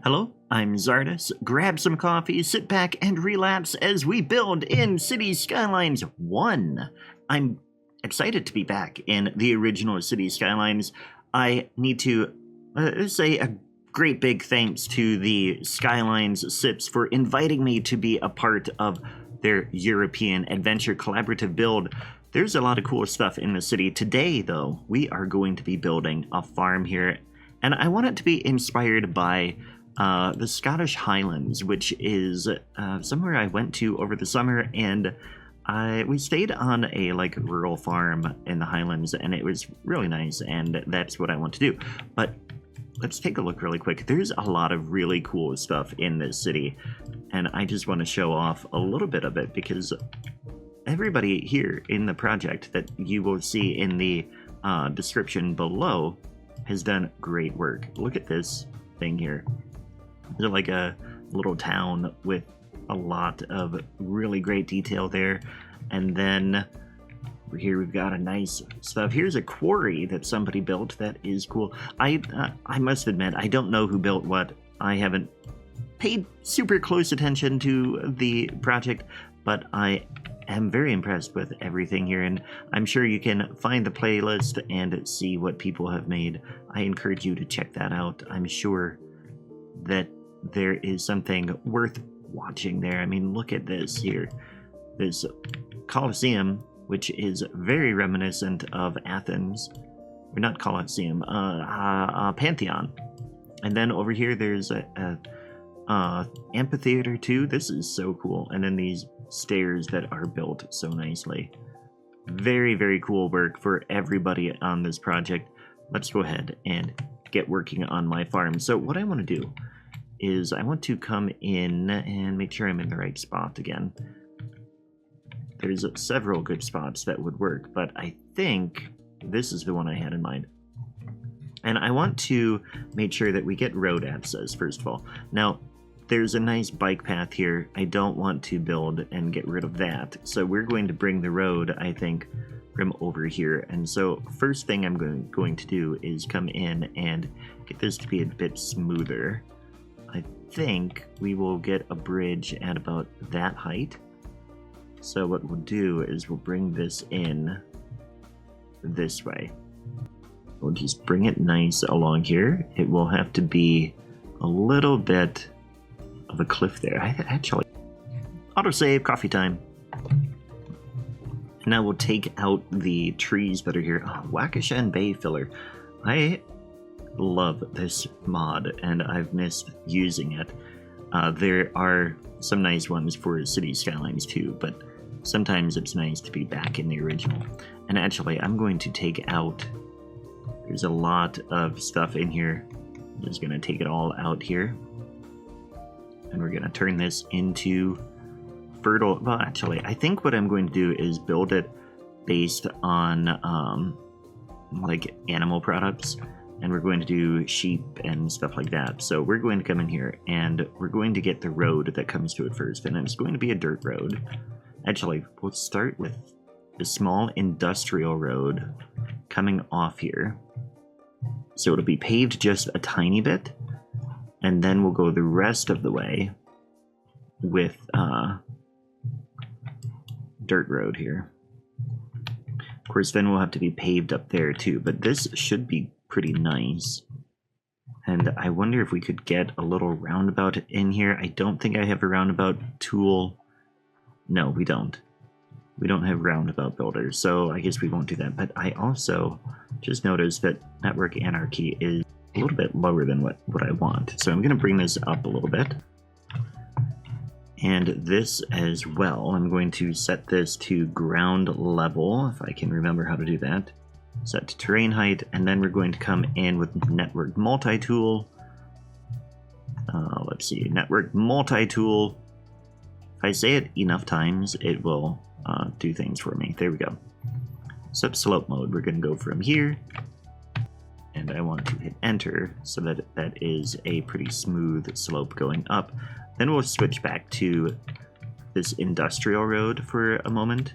Hello, I'm Czardus. Grab some coffee, sit back, and relapse as we build in Cities Skylines 1. I'm excited to be back in the original Cities Skylines. I need to say a great big thanks to the Skylines6 for inviting me to be a part of their European Adventure Collaborative build. There's a lot of cool stuff in the city. Today, though, we are going to be building a farm here, and I want it to be inspired by the Scottish Highlands, which is somewhere I went to over the summer, and we stayed on a rural farm in the Highlands, and it was really nice, and that's what I want to do. But let's take a look really quick. There's a lot of really cool stuff in this city, and I just want to show off a little bit of it because everybody here in the project that you will see in the description below has done great work. Look at this thing here. They're like a little town with a lot of really great detail there. And then here we've got a nice stuff. Here's a quarry that somebody built that is cool. I must admit, I don't know who built what. I haven't paid super close attention to the project, but I am very impressed with everything here, and I'm sure you can find the playlist and see what people have made. I encourage you to check that out. I'm sure that there is something worth watching there. I mean, look at this here. This Colosseum, which is very reminiscent of Athens. Or not Colosseum, Pantheon. And then over here there's a amphitheater too. This is so cool. And then these stairs that are built so nicely. Very, very cool work for everybody on this project. Let's go ahead and get working on my farm. So what I want to do is I want to come in and make sure I'm in the right spot again. There's several good spots that would work, but I think this is the one I had in mind. And I want to make sure that we get road access, first of all. Now, there's a nice bike path here. I don't want to build and get rid of that. So we're going to bring the road, I think, from over here. And so first thing I'm going to do is come in and get this to be a bit smoother. I think we will get a bridge at about that height. So what we'll do is we'll bring this in this way. We'll just bring it nice along here. It will have to be a little bit of a cliff there. Actually, autosave, coffee time. Now we'll take out the trees that are here. Oh, Waukesha Bay filler. I love this mod, and I've missed using it. There are some nice ones for Cities Skylines too, but sometimes it's nice to be back in the original. And actually, I'm going to take out... There's a lot of stuff in here. I'm just going to take it all out here. And we're going to turn this into fertile... Well, actually, I think what I'm going to do is build it based on, animal products. And we're going to do sheep and stuff like that. So we're going to come in here, and we're going to get the road that comes to it first. And it's going to be a dirt road. Actually, we'll start with a small industrial road coming off here. So it'll be paved just a tiny bit, and then we'll go the rest of the way with dirt road here. Of course, then we'll have to be paved up there too, but this should be pretty nice. And I wonder if we could get a little roundabout in here. I don't think I have a roundabout tool. No, we don't. We don't have roundabout builders, so I guess we won't do that. But I also just noticed that network anarchy is a little bit lower than what I want. So I'm going to bring this up a little bit. And this as well, I'm going to set this to ground level, if I can remember how to do that. Set to terrain height, and then we're going to come in with network multi-tool. Let's see, network multi-tool. If I say it enough times, it will do things for me. There we go. Set slope mode. We're going to go from here, and I want to hit enter so that that is a pretty smooth slope going up. Then we'll switch back to this industrial road for a moment,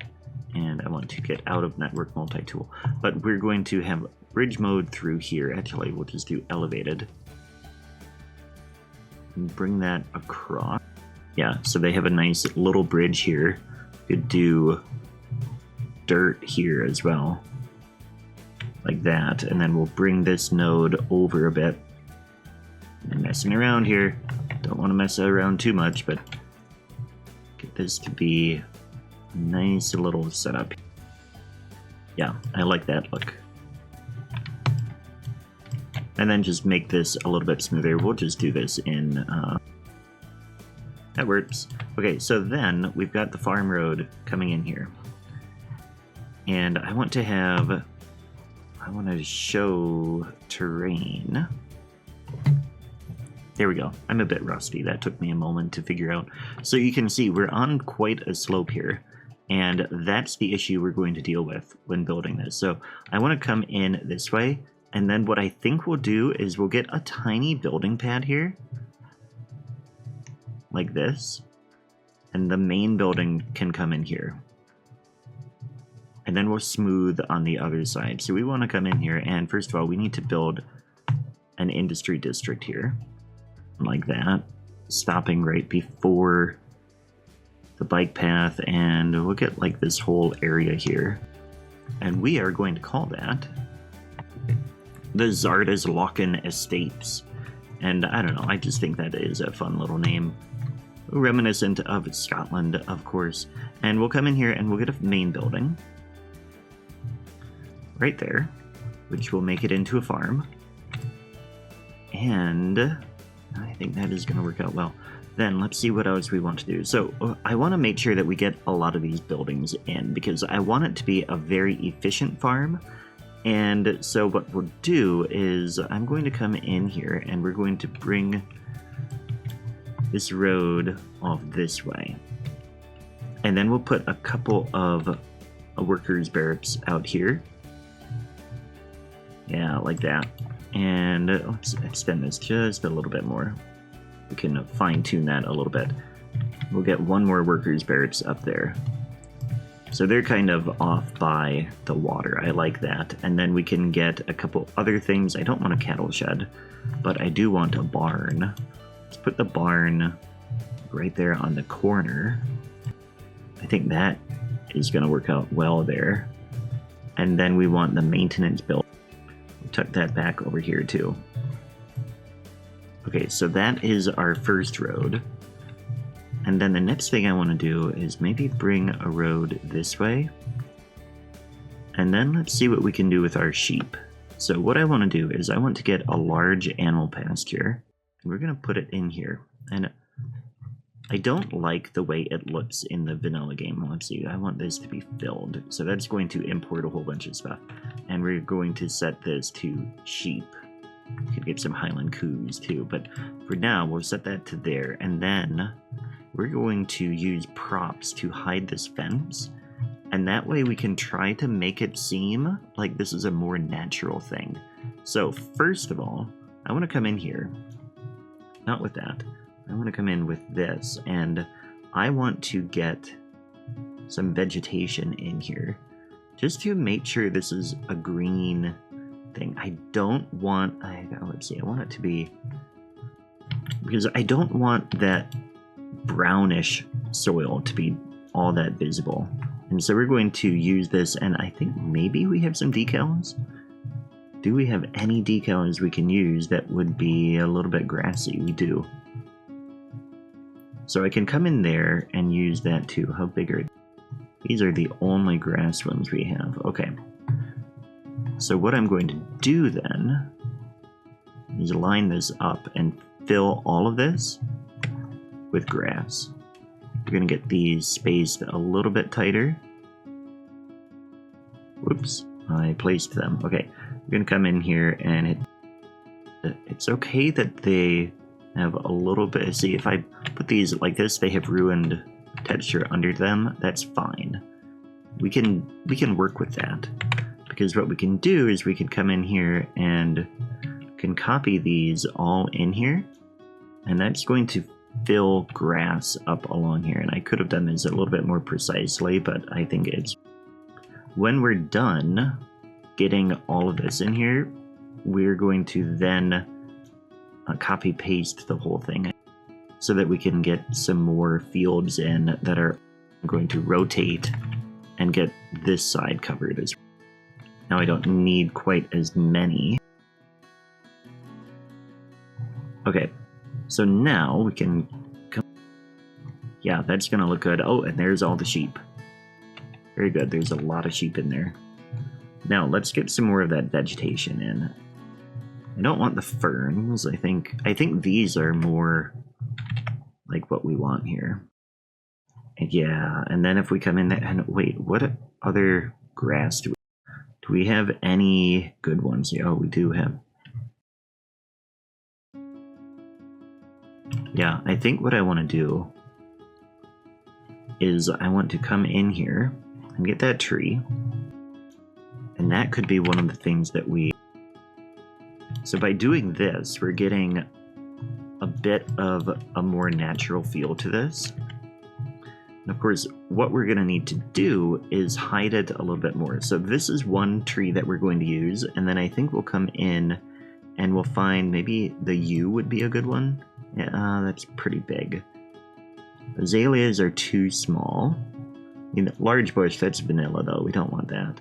and I want to get out of network multi-tool. But we're going to have bridge mode through here. Actually, we'll just do elevated. and bring that across. Yeah, so they have a nice little bridge here. Could do dirt here as well, like that, and then we'll bring this node over a bit. I'm messing around here. Don't want to mess around too much, but get this to be a nice little setup. Yeah, I like that look. And then just make this a little bit smoother. We'll just do this in, that works. Okay, so then we've got the farm road coming in here. And I want to show terrain. There we go. I'm a bit rusty. That took me a moment to figure out. So you can see we're on quite a slope here. And that's the issue we're going to deal with when building this. So I want to come in this way. And then what I think we'll do is we'll get a tiny building pad here. Like this. And the main building can come in here. And then we'll smooth on the other side. So we want to come in here, and first of all, we need to build an industry district here. Like that. Stopping right before the bike path, and we'll get like this whole area here. And we are going to call that the Czardus Locken Estates. And I don't know, I just think that is a fun little name. Reminiscent of Scotland, of course. And we'll come in here and we'll get a main building. Right there. Which will make it into a farm. And I think that is going to work out well. Then let's see what else we want to do. So I want to make sure that we get a lot of these buildings in, because I want it to be a very efficient farm. And so what we'll do is I'm going to come in here and we're going to bring this road off this way. And then we'll put a couple of workers' barracks out here. Yeah, like that. And let's extend this just a little bit more. We can fine-tune that a little bit. We'll get one more workers' barracks up there. So they're kind of off by the water. I like that. And then we can get a couple other things. I don't want a cattle shed, but I do want a barn. Let's put the barn right there on the corner. I think that is going to work out well there. And then we want the maintenance bill. We'll tuck that back over here too. Okay, so that is our first road. And then the next thing I want to do is maybe bring a road this way. And then let's see what we can do with our sheep. So what I want to do is I want to get a large animal pasture. And we're going to put it in here. And I don't like the way it looks in the vanilla game. Let's see, I want this to be filled. So that's going to import a whole bunch of stuff. And we're going to set this to sheep. We could get some highland coos too, but for now we'll set that to there. And then we're going to use props to hide this fence. And that way we can try to make it seem like this is a more natural thing. So first of all, I want to come in here. Not with that. I want to come in with this. And I want to get some vegetation in here. Just to make sure this is a green thing. I don't want... let's see. I want it to be... Because I don't want that brownish soil to be all that visible. And so we're going to use this, and I think maybe we have some decals. Do we have any decals we can use that would be a little bit grassy? We do. So I can come in there and use that too. How big are these? Are the only grass ones we have. Okay. So what I'm going to do then is line this up and fill all of this with grass. We're going to get these spaced a little bit tighter. Whoops, I placed them. Okay, we're going to come in here and it's okay that they have a little bit... See, if I put these like this, they have ruined texture under them. That's fine. We can work with that. Because what we can do is we can come in here and can copy these all in here. And that's going to fill grass up along here. And I could have done this a little bit more precisely, but I think it's... When we're done getting all of this in here, we're going to then copy paste the whole thing. so that we can get some more fields in that are going to rotate and get this side covered as well. Now I don't need quite as many. Okay, so now we can come. Yeah, that's gonna look good. Oh, and there's all the sheep. Very good, there's a lot of sheep in there. Now let's get some more of that vegetation in. I don't want the ferns. I think these are more like what we want here. Yeah, and then if we come in there and wait, what other grass do we have any good ones here? Oh, we do have. Yeah, I think what I want to do is I want to come in here and get that tree. And that could be one of the things that we... So by doing this, we're getting a bit of a more natural feel to this. And of course, what we're going to need to do is hide it a little bit more. So this is one tree that we're going to use, and then I think we'll come in and we'll find maybe the yew would be a good one. Yeah, that's pretty big. Azaleas are too small. I mean, large bush, that's vanilla though, we don't want that.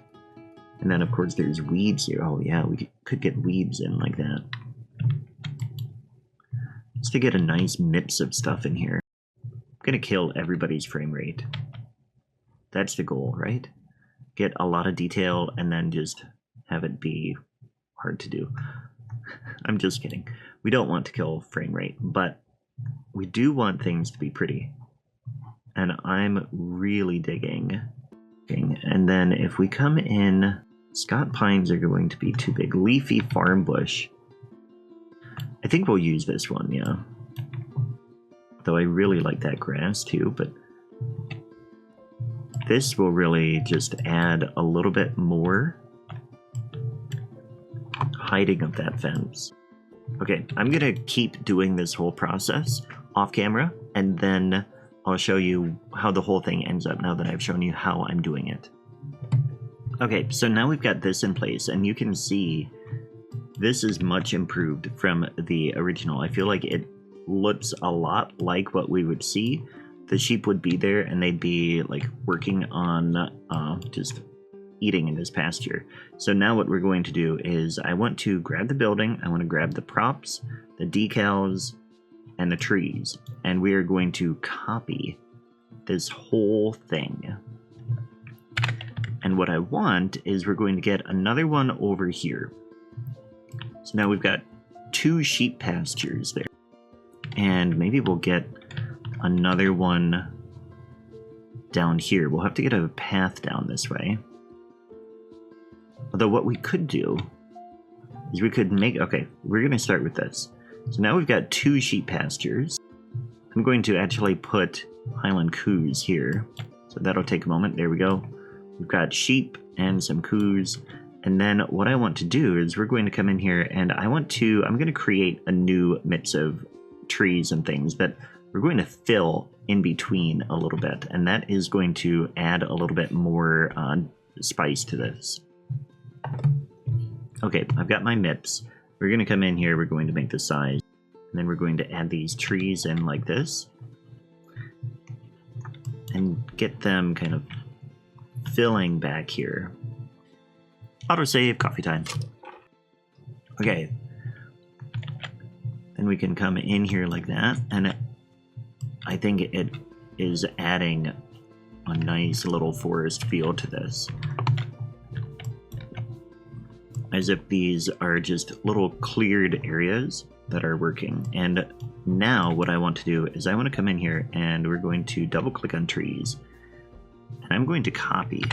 And then of course there's weeds here. Oh yeah, we could get weeds in like that. Just to get a nice mix of stuff in here. I'm gonna kill everybody's frame rate. That's the goal, right? Get a lot of detail and then just have it be hard to do. I'm just kidding. We don't want to kill frame rate, but we do want things to be pretty. And I'm really digging. And then if we come in, Scott pines are going to be too big. Leafy farm bush. I think we'll use this one, yeah. Though I really like that grass too, but this will really just add a little bit more hiding of that fence. Okay, I'm gonna keep doing this whole process off camera, and then I'll show you how the whole thing ends up now that I've shown you how I'm doing it. Okay, so now we've got this in place, and you can see this is much improved from the original. I feel like it looks a lot like what we would see. The sheep would be there, and they'd be like working on just eating in this pasture. So now what we're going to do is I want to grab the building, I want to grab the props, the decals, and the trees, and we are going to copy this whole thing. And what I want is we're going to get another one over here. So now we've got 2 sheep pastures there. And maybe we'll get another one down here. We'll have to get a path down this way. Although what we could do is we could make... Okay, we're going to start with this. So now we've got 2 sheep pastures. I'm going to actually put highland coos here. So that'll take a moment. There we go. We've got sheep and some coos. And then what I want to do is we're going to come in here and I'm going to create a new mix of trees and things that we're going to fill in between a little bit. And that is going to add a little bit more spice to this. Okay, I've got my MIPS. We're going to come in here, we're going to make the size, and then we're going to add these trees in like this. And get them kind of filling back here. Autosave, coffee time. Okay. Then we can come in here like that, and I think it is adding a nice little forest feel to this. As if these are just little cleared areas that are working. And now what I want to do is I want to come in here and we're going to double click on trees. And I'm going to copy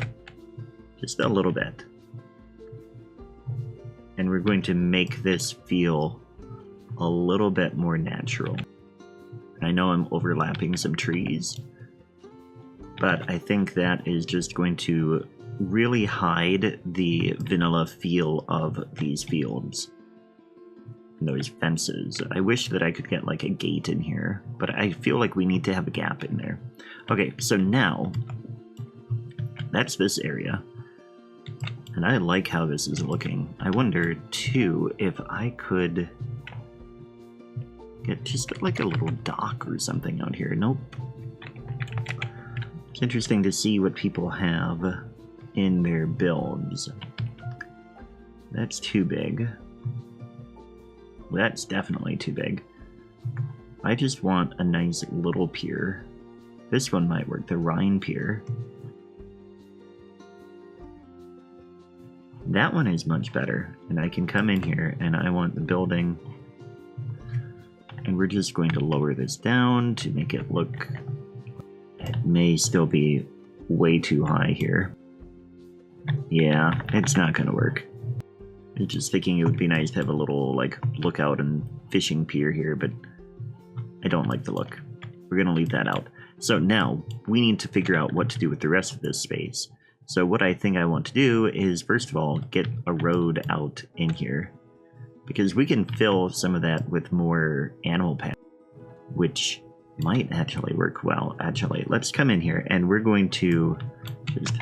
just a little bit. And we're going to make this feel a little bit more natural. I know I'm overlapping some trees, but I think that is just going to really hide the vanilla feel of these fields and those fences. I wish that I could get like a gate in here, but I feel like we need to have a gap in there. Okay, so now that's this area, and I like how this is looking. I wonder too if I could get just like a little dock or something out here. Nope. It's interesting to see what people have in their builds. That's too big. That's definitely too big. I just want a nice little pier. This one might work, the Rhine pier. That one is much better, and I can come in here and I want the building, and we're just going to lower this down to make it look, it may still be way too high here. Yeah, it's not gonna work. I'm just thinking it would be nice to have a little like lookout and fishing pier here, but I don't like the look. We're gonna leave that out. So now we need to figure out what to do with the rest of this space. So what I think I want to do is, first of all, get a road out in here, because we can fill some of that with more animal pads, which might actually work well. Actually, let's come in here and we're going to just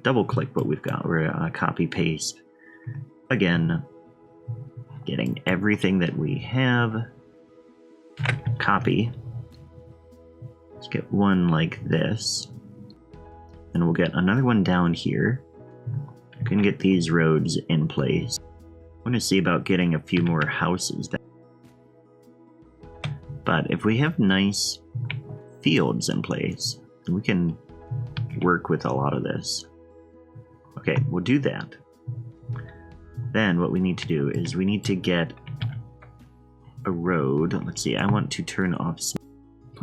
double click what we've got. We're gonna copy paste. Again, getting everything that we have. Copy. Let's get one like this. And we'll get another one down here. I can get these roads in place. I want to see about getting a few more houses down. But if we have nice fields in place, we can work with a lot of this. Okay, we'll do that. Then what we need to do is we need to get a road. Let's see, I want to turn off.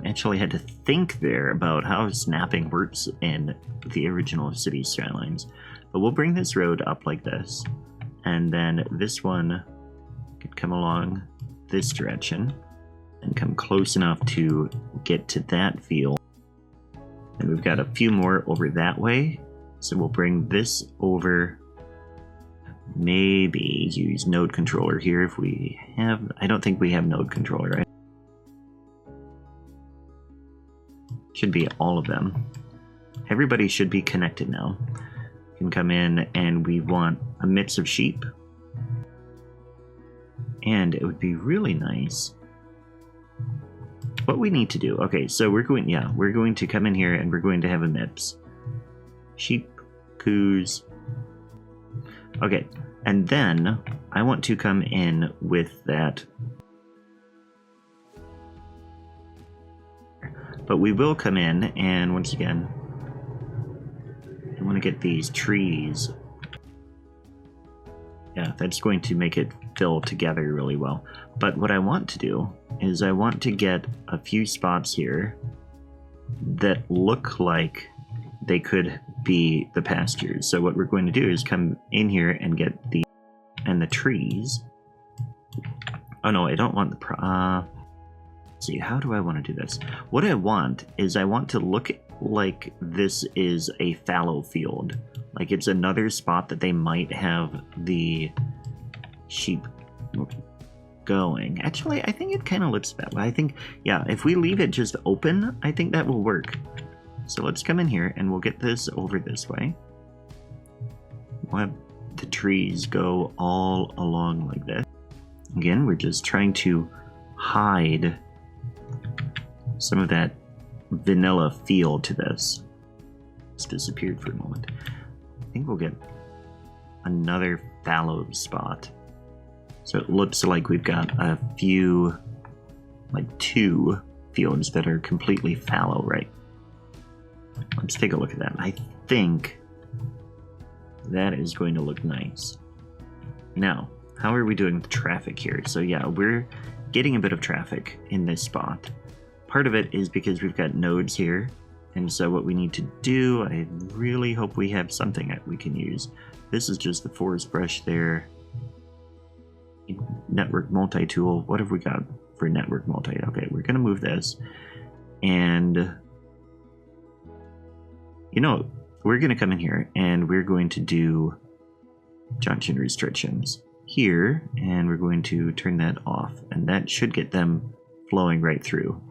I actually had to think there about how snapping works in the original Cities Skylines. But we'll bring this road up like this. And then this one could come along this direction and come close enough to get to that field. And we've got a few more over that way. So we'll bring this over. Maybe use node controller here if we have. I don't think we have node controller, right? Should be all of them. Everybody should be connected now. We can come in and we want a mix of sheep. And it would be really nice. What we need to do, okay, so we're going to come in here and we're going to have a MIPS. Sheep, coos. Okay, and then I want to come in with that. But we will come in and once again, I want to get these trees. Yeah, that's going to make it fill together really well. But what I want to do is I want to get a few spots here that look like they could be the pastures. So what we're going to do is come in here and get the trees. Oh no, I don't want the let's see, how do I want to do this? What I want is I want to look like this is a fallow field. Like it's another spot that they might have the sheep going. Actually, I think it kind of looks that way. I think, yeah, if we leave it just open, I think that will work. So let's come in here and we'll get this over this way. We'll have the trees go all along like this. Again, we're just trying to hide some of that vanilla feel to this. It's disappeared for a moment. I think we'll get another fallow spot. So it looks like we've got a few, like 2 fields that are completely fallow, right? Let's take a look at that. I think that is going to look nice. Now, how are we doing with traffic here? So yeah, we're getting a bit of traffic in this spot. Part of it is because we've got nodes here. And so what we need to do, I really hope we have something that we can use. This is just the forest brush there. Network multi-tool. What have we got for network multi? Okay, we're going to move this. And you know, we're going to come in here and we're going to do junction restrictions here, and we're going to turn that off, and that should get them flowing right through.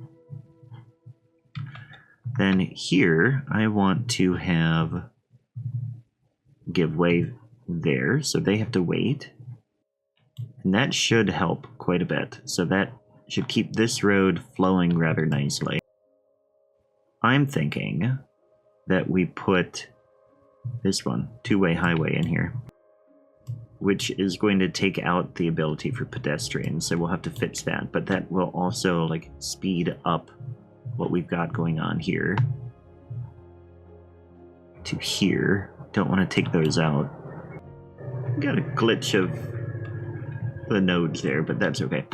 Then here, I want to have give way there, so they have to wait, and that should help quite a bit. So that should keep this road flowing rather nicely. I'm thinking that we put this one, two-way highway in here, which is going to take out the ability for pedestrians, so we'll have to fix that, but that will also like speed up what we've got going on here to here. Don't want to take those out. Got a glitch of the nodes there, but that's okay.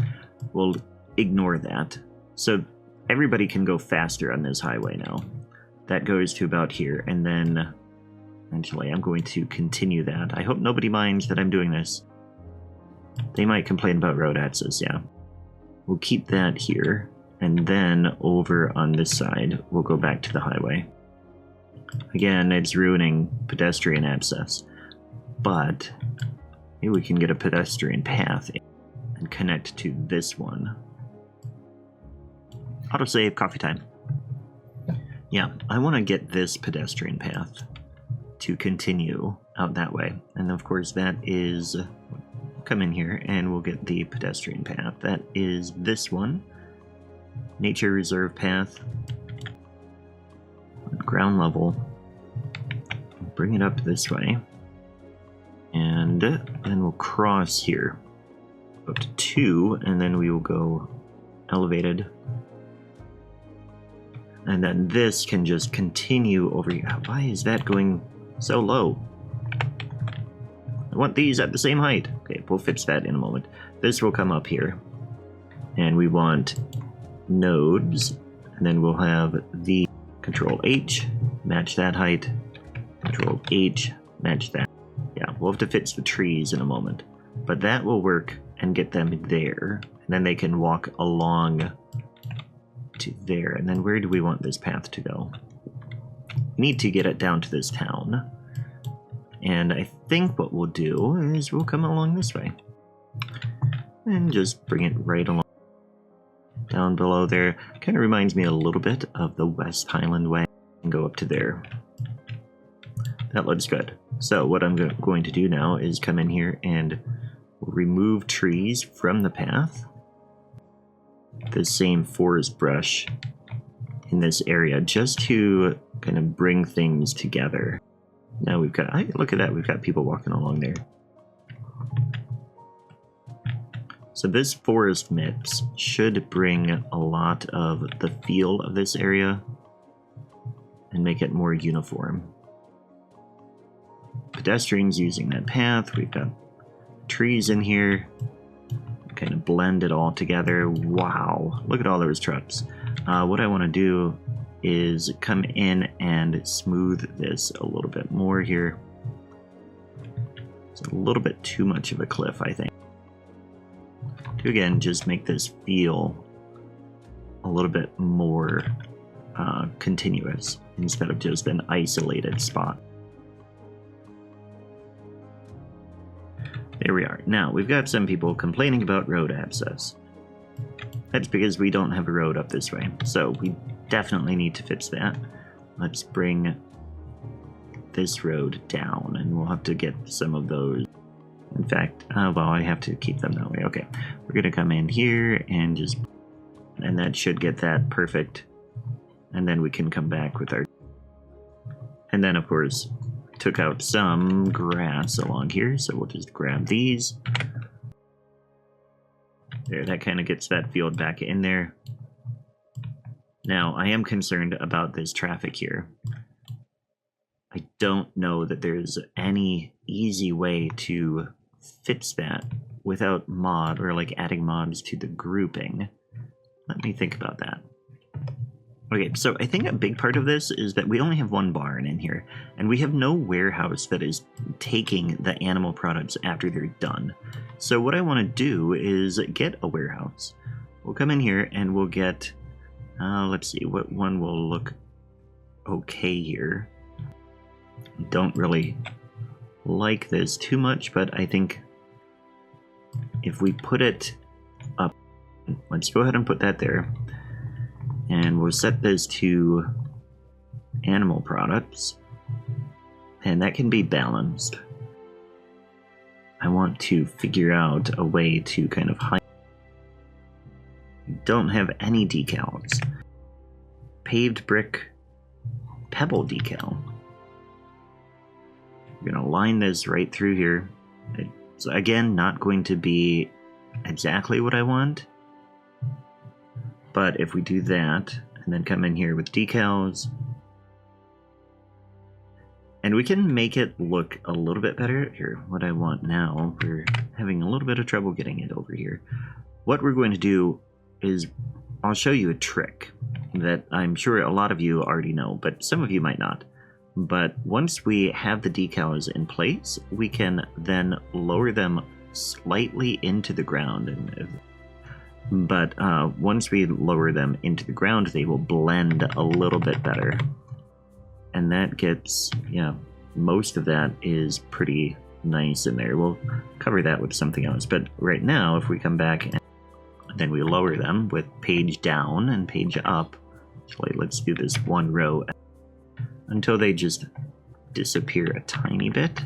We'll ignore that. So everybody can go faster on this highway now. That goes to about here, and then actually I'm going to continue that. I hope nobody minds that I'm doing this. They might complain about road access, yeah. We'll keep that here, and then over on this side, we'll go back to the highway. Again, it's ruining pedestrian access, but maybe we can get a pedestrian path and connect to this one. Autosave, coffee time. Yeah, I want to get this pedestrian path to continue out that way. And of course that is, come in here and we'll get the pedestrian path. That is this one. Nature reserve path. Ground level. Bring it up this way. And then we'll cross here. Up to 2, and then we will go elevated. And then this can just continue over here. Why is that going so low? I want these at the same height. Okay, we'll fix that in a moment. This will come up here. And we want nodes. And then we'll have the Control H, match that height. Control H, match that. Yeah, we'll have to fix the trees in a moment. But that will work and get them there. And then they can walk along to there. And then where do we want this path to go? We need to get it down to this town. And I think what we'll do is we'll come along this way. And just bring it right along. Down below there. Kind of reminds me a little bit of the West Highland way. And go up to there. That looks good. So what I'm going to do now is come in here and remove trees from the path. The same forest brush in this area just to kind of bring things together. Now we've got, look at that, we've got people walking along there. So this forest mix should bring a lot of the feel of this area and make it more uniform. Pedestrians using that path, we've got trees in here, kind of blend it all together. Wow, look at all those trucks. What I want to do is come in and smooth this a little bit more here. It's a little bit too much of a cliff, I think. To again, just make this feel a little bit more continuous instead of just an isolated spot. There we are. Now, we've got some people complaining about road access. That's because we don't have a road up this way. So we definitely need to fix that. Let's bring this road down, and we'll have to get some of those. In fact, well, I have to keep them that way. Okay, we're going to come in here and just... And that should get that perfect. And then we can come back with our... And then, of course... Took out some grass along here, so we'll just grab these. There, that kind of gets that field back in there. Now, I am concerned about this traffic here. I don't know that there's any easy way to fix that without mod or like adding mods to the grouping. Let me think about that. Okay, so I think a big part of this is that we only have one barn in here, and we have no warehouse that is taking the animal products after they're done. So what I want to do is get a warehouse. We'll come in here and we'll get, let's see, what one will look okay here. Don't really like this too much, but I think if we put it up, let's go ahead and put that there. And we'll set this to animal products, and that can be balanced. I want to figure out a way to kind of don't have any decals. Paved brick pebble decal. We're going to line this right through here. It's, again, not going to be exactly what I want. But if we do that, and then come in here with decals, and we can make it look a little bit better. Here, what I want now, we're having a little bit of trouble getting it over here. What we're going to do is, I'll show you a trick that I'm sure a lot of you already know, but some of you might not. But once we have the decals in place, we can then lower them slightly into the ground. But once we lower them into the ground, they will blend a little bit better. And that gets, yeah, most of that is pretty nice in there. We'll cover that with something else. But right now, if we come back and then we lower them with page down and page up, actually, let's do this one row until they just disappear a tiny bit.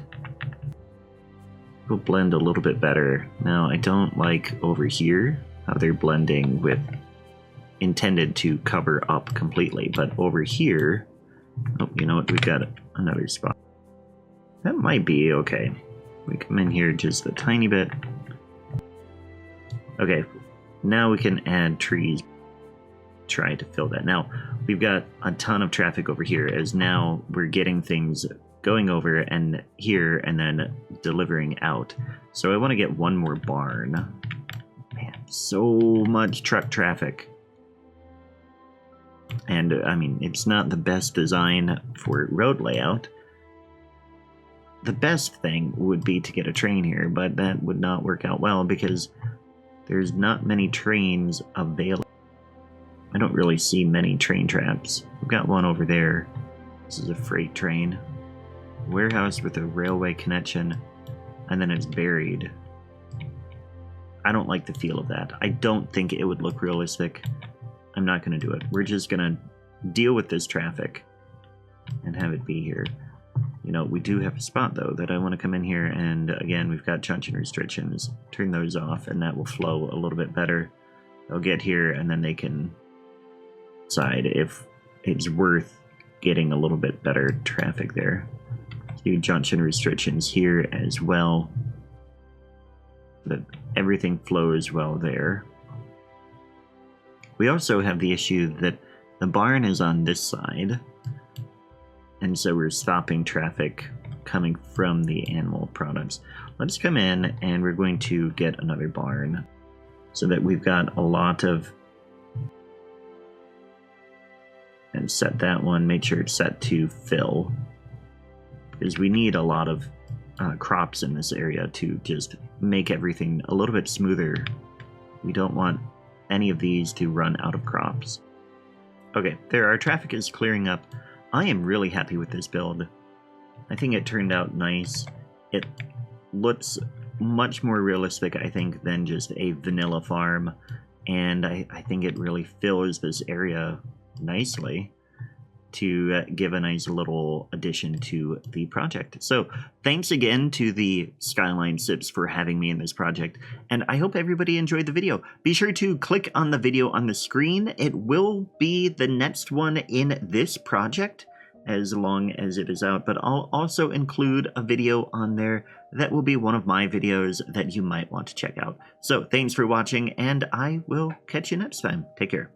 We'll blend a little bit better. Now, I don't like over here how they're blending with intended to cover up completely, but over here, oh, you know what, we've got another spot. That might be okay. We come in here just a tiny bit. Okay, now we can add trees. Try to fill that. Now, we've got a ton of traffic over here, as now we're getting things going over and here and then delivering out. So I want to get one more barn. Man, so much truck traffic. And, I mean, it's not the best design for road layout. The best thing would be to get a train here, but that would not work out well because there's not many trains available. I don't really see many train traps. We've got one over there. This is a freight train. Warehouse with a railway connection, and then it's buried. I don't like the feel of that. I don't think it would look realistic. I'm not going to do it. We're just going to deal with this traffic and have it be here. You know, we do have a spot, though, that I want to come in here, and again, we've got junction restrictions. Turn those off, and that will flow a little bit better. They'll get here, and then they can decide if it's worth getting a little bit better traffic there. Do junction restrictions here as well, so that everything flows well there. We also have the issue that the barn is on this side, and so we're stopping traffic coming from the animal products. Let's come in and we're going to get another barn so that we've got a lot of, and set that one, make sure it's set to fill, because we need a lot of crops in this area to just make everything a little bit smoother. We don't want any of these to run out of crops. Okay, there, our traffic is clearing up. I am really happy with this build. I think it turned out nice. It looks much more realistic, I think, than just a vanilla farm. And I think it really fills this area nicely to give a nice little addition to the project. So thanks again to the Skyline6 for having me in this project, and I hope everybody enjoyed the video. Be sure to click on the video on the screen. It will be the next one in this project as long as it is out, but I'll also include a video on there that will be one of my videos that you might want to check out. So thanks for watching, and I will catch you next time. Take care.